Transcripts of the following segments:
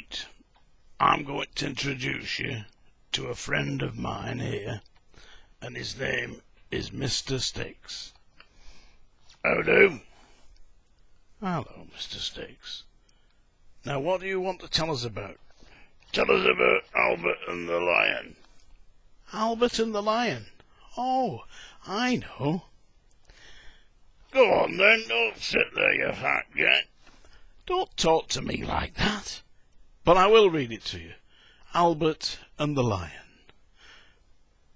Right, I'm going to introduce you to a friend of mine here, and his name is Mr. Styx. How do? Hello, Mr. Styx. Now, what do you want to tell us about? Tell us about Albert and the lion. Albert and the lion? Oh, I know. Go on then, don't sit there, you fat cat. Don't talk to me like that. But I will read it to you. Albert and the Lion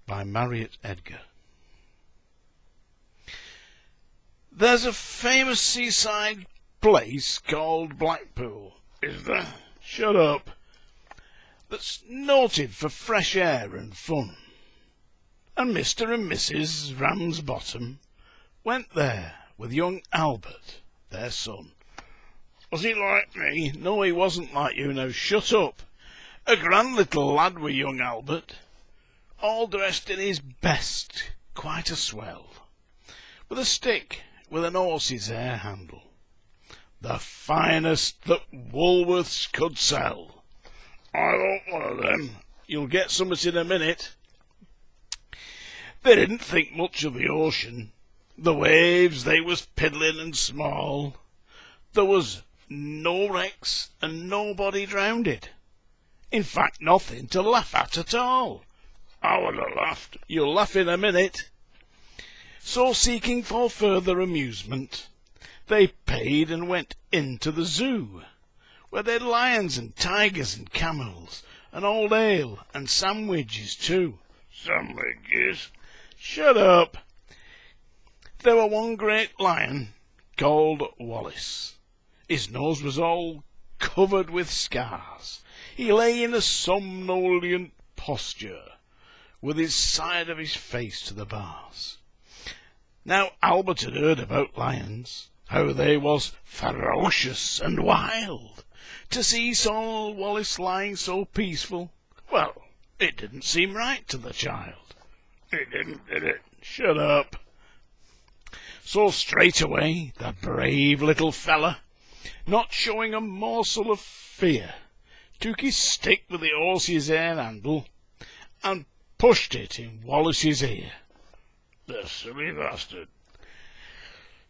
by Marriot Edgar. There's a famous seaside place called Blackpool. Is there? Shut up. That's noted for fresh air and fun. And Mr. and Mrs. Ramsbottom went there with young Albert, their son. Was he like me? No, he wasn't like you. Now shut up. A grand little lad were young Albert, all dressed in his best, quite a swell, with a stick with an horse's hair handle, the finest that Woolworths could sell. I want one of them. You'll get something in a minute. They didn't think much of the ocean. The waves, they was piddling and small. There was no wrecks and nobody drowned. In fact, nothing to laugh at all. I would have laughed. You'll laugh in a minute. So, seeking for further amusement, they paid and went into the zoo, where they had lions and tigers and camels, and old ale and sandwiches too. Sandwiches? Shut up. There were one great lion called Wallace. His nose was all covered with scars. He lay in a somnolent posture, with his side of his face to the bars. Now Albert had heard about lions, how they was ferocious and wild. To see Saul Wallace lying so peaceful, well, it didn't seem right to the child. It didn't, did it? Shut up. So straight away the brave little fella, not showing a morsel of fear, took his stick with the horse's hair handle and pushed it in Wallace's ear. The silly bastard.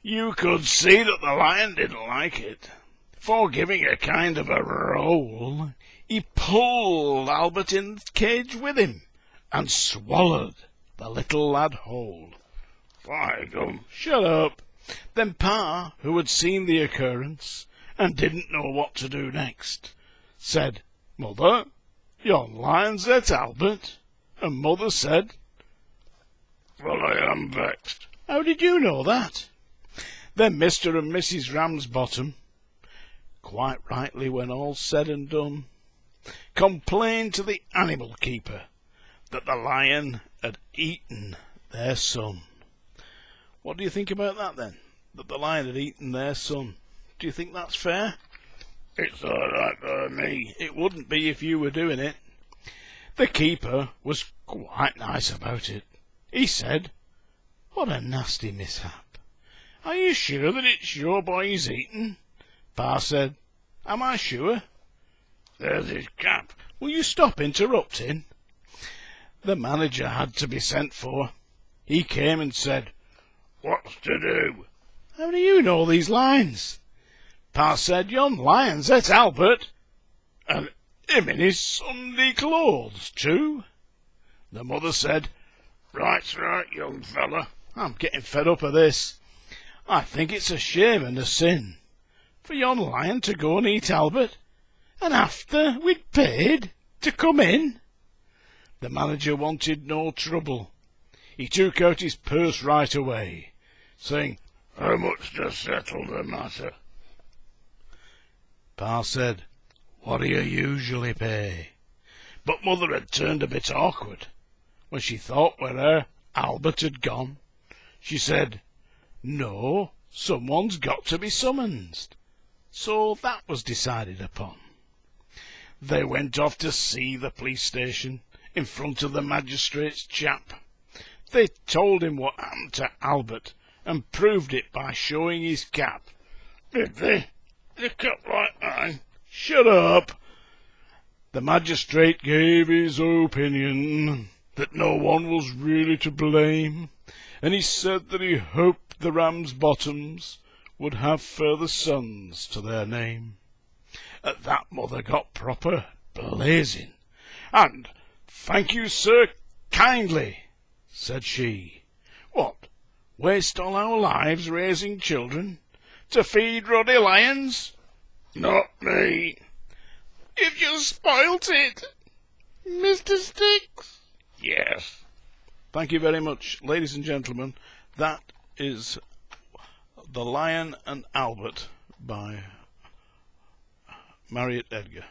You could see that the lion didn't like it, for giving a kind of a roll, he pulled Albert in the cage with him and swallowed the little lad whole. By gum. Shut up. Then Pa, who had seen the occurrence and didn't know what to do next, said, Mother, yon lion's at Albert. And Mother said, Well, I am vexed. How did you know that? Then Mr. and Mrs. Ramsbottom, quite rightly when all's said and done, complained to the animal keeper that the lion had eaten their son. What do you think about that, then? That the lion had eaten their son. Do you think that's fair? It's all right by me. It wouldn't be if you were doing it. The keeper was quite nice about it. He said, What a nasty mishap. Are you sure that it's your boy he's eaten? Pa said, Am I sure? There's his cap. Will you stop interrupting? The manager had to be sent for. He came and said, What's to do? How do you know these lines? Pa said, Yon lion's at Albert, and him in his Sunday clothes too. The mother said, Right's right, young fella. I'm getting fed up of this. I think it's a shame and a sin for yon lion to go and eat Albert, and after we'd paid to come in. The manager wanted no trouble. He took out his purse right away, saying, How much to settle the matter? Pa said, What do you usually pay? But Mother had turned a bit awkward when she thought where Albert had gone. She said, No, someone's got to be summoned. So that was decided upon. They went off to see the police station in front of the magistrate's chap. They told him what happened to Albert and proved it by showing his cap. Did they? A cap like mine? Shut up! The magistrate gave his opinion that no one was really to blame, and he said that he hoped the Ramsbottoms would have further sons to their name. At that mother got proper blazing, and "Thank you, sir, kindly," said she. "What, waste all our lives raising children to feed ruddy lions? Not me." "You've just spoilt it, Mr. Styx." "Yes." Thank you very much, ladies and gentlemen. That is The Lion and Albert by Marriot Edgar.